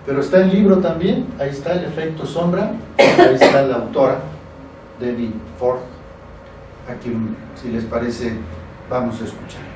Pero está el libro también, ahí está el efecto sombra, ahí está la autora, Debbie Ford, a quien, si les parece, vamos a escuchar.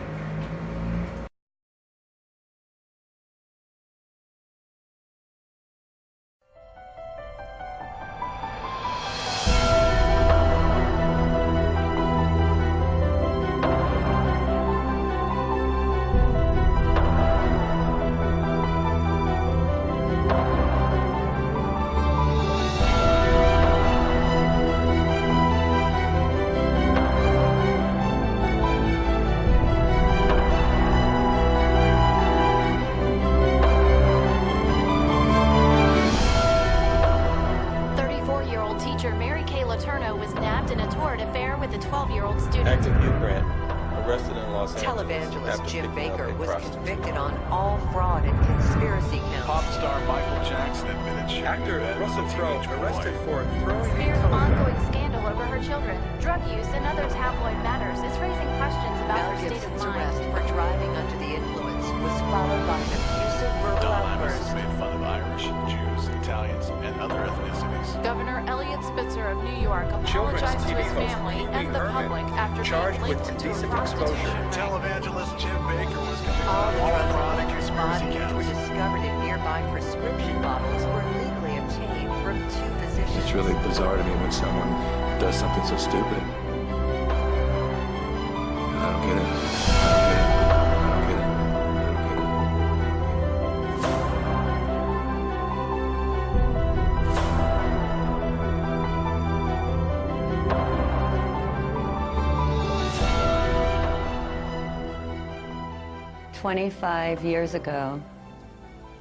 It's really bizarre to me when someone does something so stupid. I don't get it. I don't get it. I don't get it. 25 years ago,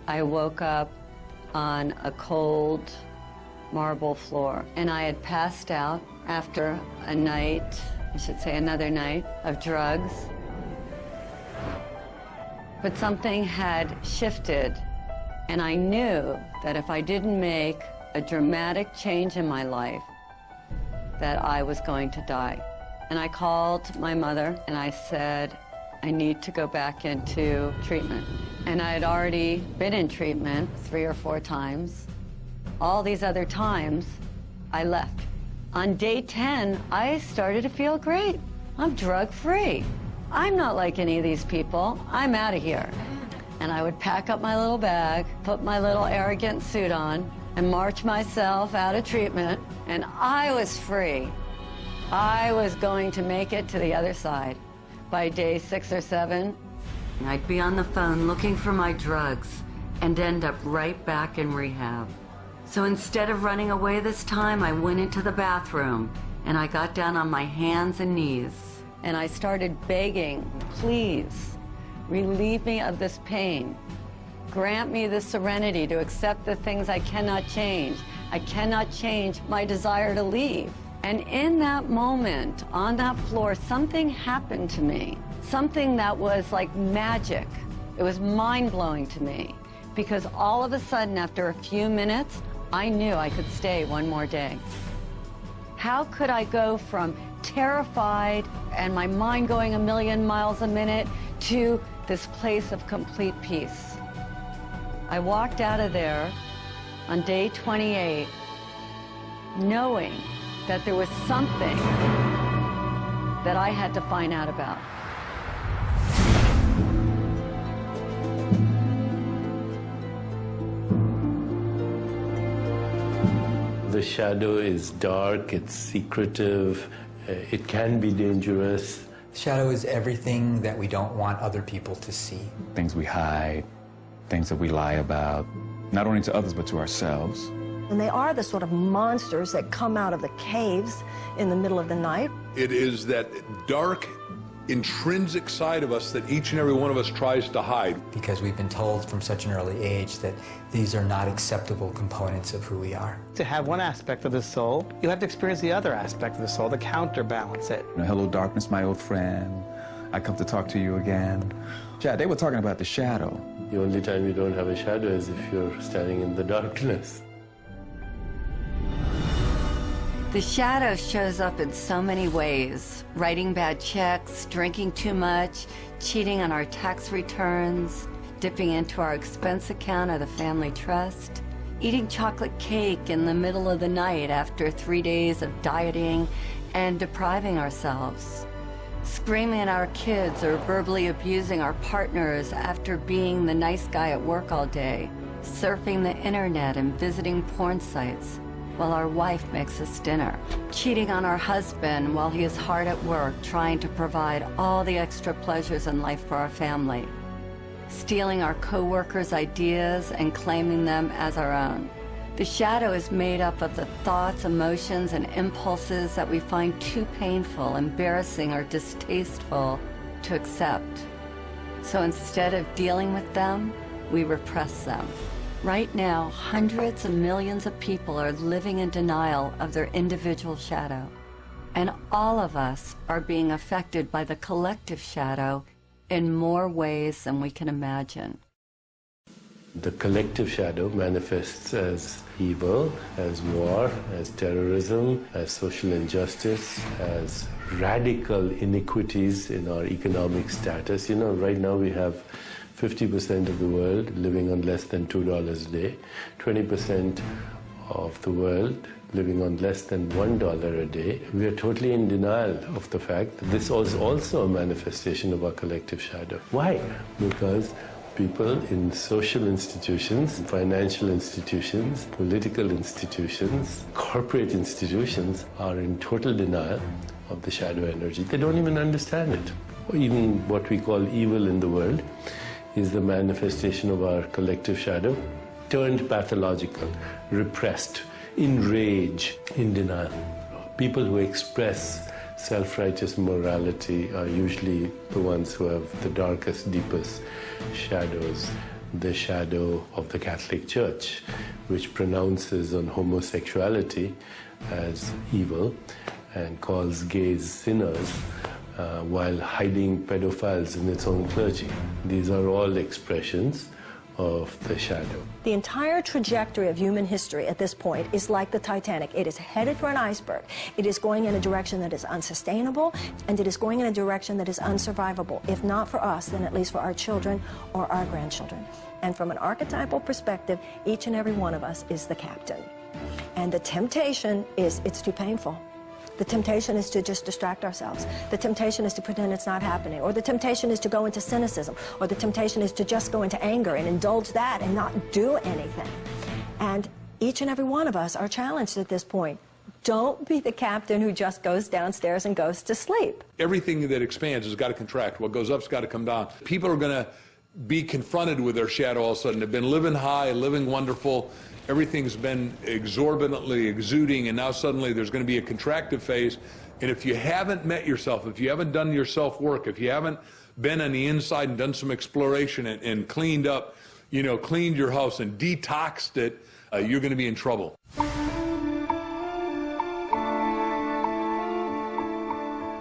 I woke up on a cold marble floor, and I had passed out after a night, I should say another night, of drugs. But something had shifted, and I knew that if I didn't make a dramatic change in my life, that I was going to die. And I called my mother and I said, I need to go back into treatment. And I had already been in treatment 3 or 4 times. All these other times, I left. On day 10, I started to feel great. I'm drug-free. I'm not like any of these people. I'm out of here. And I would pack up my little bag, put my little arrogant suit on, and march myself out of treatment, and I was free. I was going to make it to the other side. By day 6 or 7, I'd be on the phone looking for my drugs and end up right back in rehab. So instead of running away this time, I went into the bathroom and I got down on my hands and knees and I started begging, please, relieve me of this pain. Grant me the serenity to accept the things I cannot change. I cannot change my desire to leave. And in that moment, on that floor, something happened to me. Something that was like magic. It was mind-blowing to me. Because all of a sudden, after a few minutes, I knew I could stay one more day. How could I go from terrified and my mind going a million miles a minute to this place of complete peace? I walked out of there on day 28 knowing that there was something that I had to find out about. The shadow is dark, it's secretive, it can be dangerous. Shadow is everything that we don't want other people to see. Things we hide, things that we lie about, not only to others but to ourselves. And they are the sort of monsters that come out of the caves in the middle of the night. It is that dark, intrinsic side of us that each and every one of us tries to hide. Because we've been told from such an early age that these are not acceptable components of who we are. To have one aspect of the soul, you have to experience the other aspect of the soul to counterbalance it. Hello, darkness, my old friend. I come to talk to you again. Yeah, they were talking about the shadow. The only time you don't have a shadow is if you're standing in the darkness. The shadow shows up in so many ways. Writing bad checks, drinking too much, cheating on our tax returns, dipping into our expense account or the family trust, eating chocolate cake in the middle of the night after 3 days of dieting and depriving ourselves, screaming at our kids or verbally abusing our partners after being the nice guy at work all day, surfing the internet and visiting porn sites while our wife makes us dinner, cheating on our husband while he is hard at work trying to provide all the extra pleasures in life for our family, stealing our co-workers' ideas and claiming them as our own. The shadow is made up of the thoughts, emotions, and impulses that we find too painful, embarrassing, or distasteful to accept. So instead of dealing with them, we repress them. Right now, hundreds of millions of people are living in denial of their individual shadow. And all of us are being affected by the collective shadow in more ways than we can imagine. The collective shadow manifests as evil, as war, as terrorism, as social injustice, as radical inequities in our economic status. You know, right now we have 50% of the world living on less than $2 a day, 20% of the world living on less than $1 a day. We are totally in denial of the fact that this is also a manifestation of our collective shadow. Why? Because people in social institutions, financial institutions, political institutions, corporate institutions are in total denial of the shadow energy. They don't even understand it. Even what we call evil in the world is the manifestation of our collective shadow, turned pathological, repressed, in rage, in denial. People who express self-righteous morality are usually the ones who have the darkest, deepest shadows. The shadow of the Catholic Church, which pronounces on homosexuality as evil and calls gays sinners, while hiding pedophiles in its own clergy. These are all expressions of the shadow. The entire trajectory of human history at this point is like the Titanic. It is headed for an iceberg. It is going in a direction that is unsustainable, and it is going in a direction that is unsurvivable. If not for us, then at least for our children or our grandchildren. And from an archetypal perspective, each and every one of us is the captain. And the temptation is, it's too painful. The temptation is to just distract ourselves. The temptation is to pretend it's not happening. Or the temptation is to go into cynicism. Or the temptation is to just go into anger and indulge that and not do anything. And each and every one of us are challenged at this point. Don't be the captain who just goes downstairs and goes to sleep. Everything that expands has got to contract. What goes up's got to come down. People are going to be confronted with their shadow all of a sudden. They've been living high, living wonderful. Everything's been exorbitantly exuding, and now suddenly there's going to be a contractive phase. And if you haven't met yourself, if you haven't done your self-work, if you haven't been on the inside and done some exploration and cleaned up, you know, cleaned your house and detoxed it, you're going to be in trouble.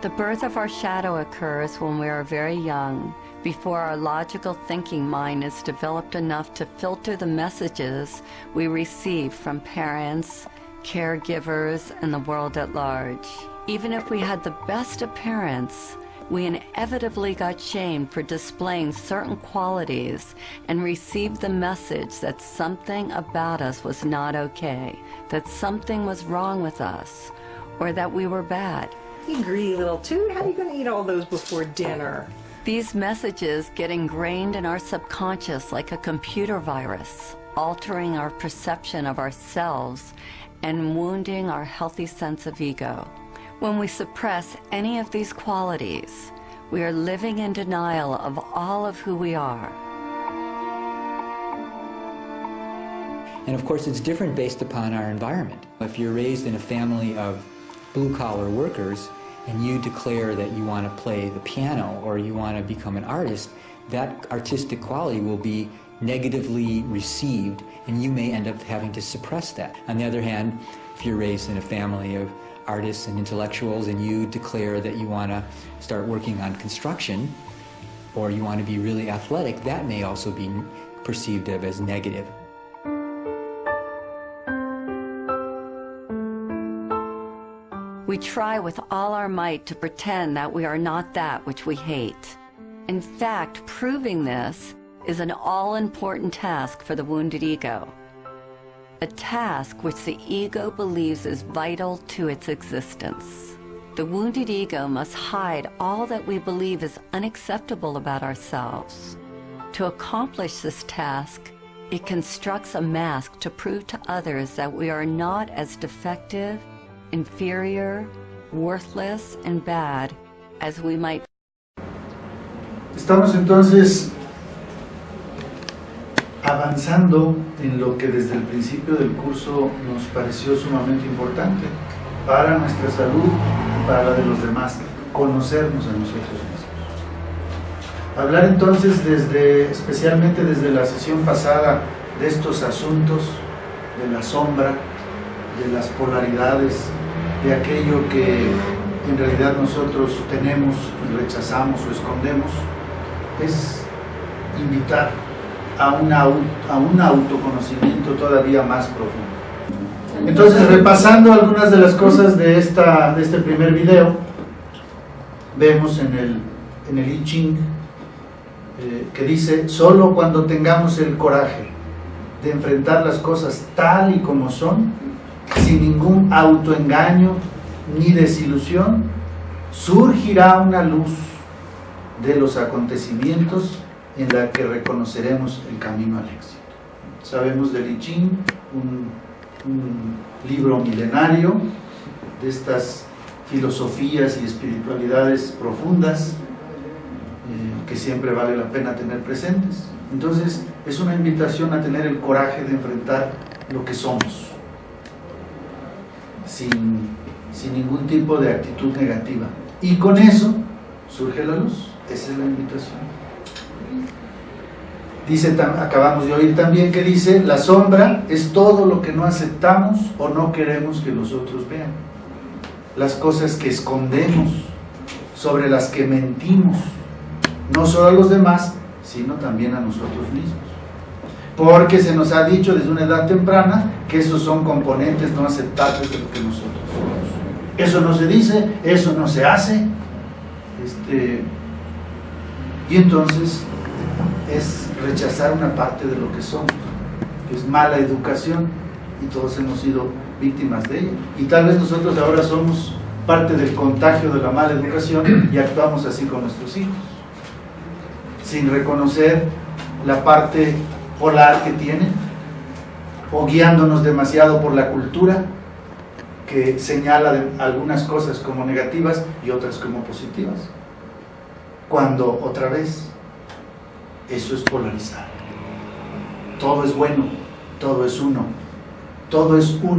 The birth of our shadow occurs when we are very young, before our logical thinking mind is developed enough to filter the messages we receive from parents, caregivers, and the world at large. Even if we had the best appearance, we inevitably got shamed for displaying certain qualities and received the message that something about us was not okay, that something was wrong with us, or that we were bad. You greedy little toot, how are you going to eat all those before dinner? These messages get ingrained in our subconscious like a computer virus, altering our perception of ourselves and wounding our healthy sense of ego. When we suppress any of these qualities, we are living in denial of all of who we are. And of course, it's different based upon our environment. If you're raised in a family of blue-collar workers, and you declare that you want to play the piano or you want to become an artist, that artistic quality will be negatively received, and you may end up having to suppress that. On the other hand, if you're raised in a family of artists and intellectuals and you declare that you want to start working on construction or you want to be really athletic, that may also be perceived of as negative. We try with all our might to pretend that we are not that which we hate. In fact, proving this is an all-important task for the wounded ego. A task which the ego believes is vital to its existence. The wounded ego must hide all that we believe is unacceptable about ourselves. To accomplish this task, it constructs a mask to prove to others that we are not as defective, inferior, worthless, and bad as we might. Estamos entonces avanzando en lo que desde el principio del curso nos pareció sumamente importante para nuestra salud y para la de los demás, conocernos a nosotros mismos. Hablar entonces especialmente desde la sesión pasada de estos asuntos, de la sombra, de las polaridades, de aquello que en realidad nosotros tenemos y rechazamos o escondemos, es invitar a un autoconocimiento todavía más profundo. Entonces, repasando algunas de las cosas de este primer video, vemos en el I Ching que dice: solo cuando tengamos el coraje de enfrentar las cosas tal y como son, sin ningún autoengaño ni desilusión, surgirá una luz de los acontecimientos en la que reconoceremos el camino al éxito. Sabemos del I Ching, un libro milenario de estas filosofías y espiritualidades profundas que siempre vale la pena tener presentes. Entonces es una invitación a tener el coraje de enfrentar lo que somos, sin ningún tipo de actitud negativa, y con eso surge la luz. Esa es la invitación. Dice, acabamos de oír también que dice: la sombra es todo lo que no aceptamos o no queremos que los otros vean, las cosas que escondemos, sobre las que mentimos, no solo a los demás, sino también a nosotros mismos, porque se nos ha dicho desde una edad temprana que esos son componentes no aceptables de lo que nosotros somos. Eso no se dice, eso no se hace, y entonces es rechazar una parte de lo que somos, que es mala educación, y todos hemos sido víctimas de ella, y tal vez nosotros ahora somos parte del contagio de la mala educación y actuamos así con nuestros hijos, sin reconocer la parte polar que tienen, o guiándonos demasiado por la cultura que señala algunas cosas como negativas y otras como positivas, cuando otra vez eso es polarizar. Todo es bueno, todo es uno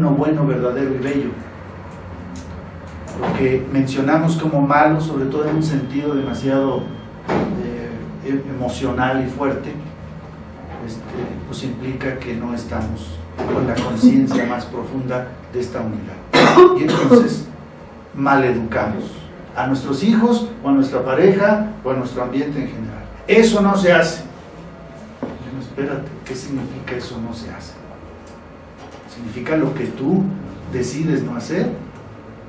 bueno, verdadero y bello. Lo que mencionamos como malo, sobre todo en un sentido demasiado emocional y fuerte, pues implica que no estamos con la conciencia más profunda de esta unidad, y entonces maleducamos a nuestros hijos o a nuestra pareja o a nuestro ambiente en general. Eso no se hace. Bueno, espérate, ¿qué significa eso no se hace? Significa lo que tú decides no hacer,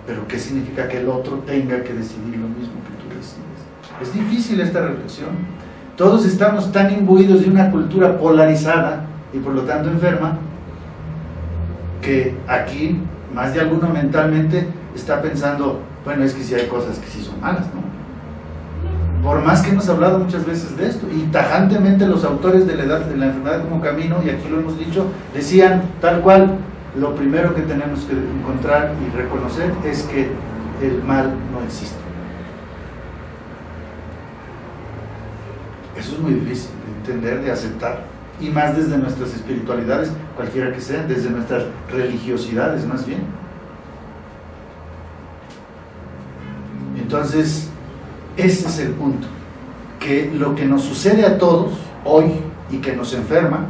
pero ¿qué significa que el otro tenga que decidir lo mismo que tú decides? Es difícil esta reflexión. Todos estamos tan imbuidos de una cultura polarizada y por lo tanto enferma, que aquí más de alguno mentalmente está pensando: bueno, es que sí hay cosas que sí son malas, ¿no? Por más que hemos hablado muchas veces de esto, y tajantemente los autores de la enfermedad como camino, y aquí lo hemos dicho, decían tal cual: lo primero que tenemos que encontrar y reconocer es que el mal no existe. Eso es muy difícil de entender, de aceptar, y más desde nuestras espiritualidades, cualquiera que sean, desde nuestras religiosidades más bien. Entonces, ese es el punto, que lo que nos sucede a todos hoy y que nos enferma,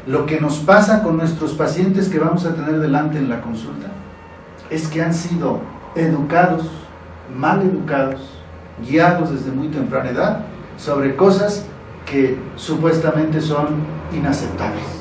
lo que nos pasa con nuestros pacientes que vamos a tener delante en la consulta, es que han sido educados, mal educados, guiados desde muy temprana edad sobre cosas que supuestamente son inaceptables.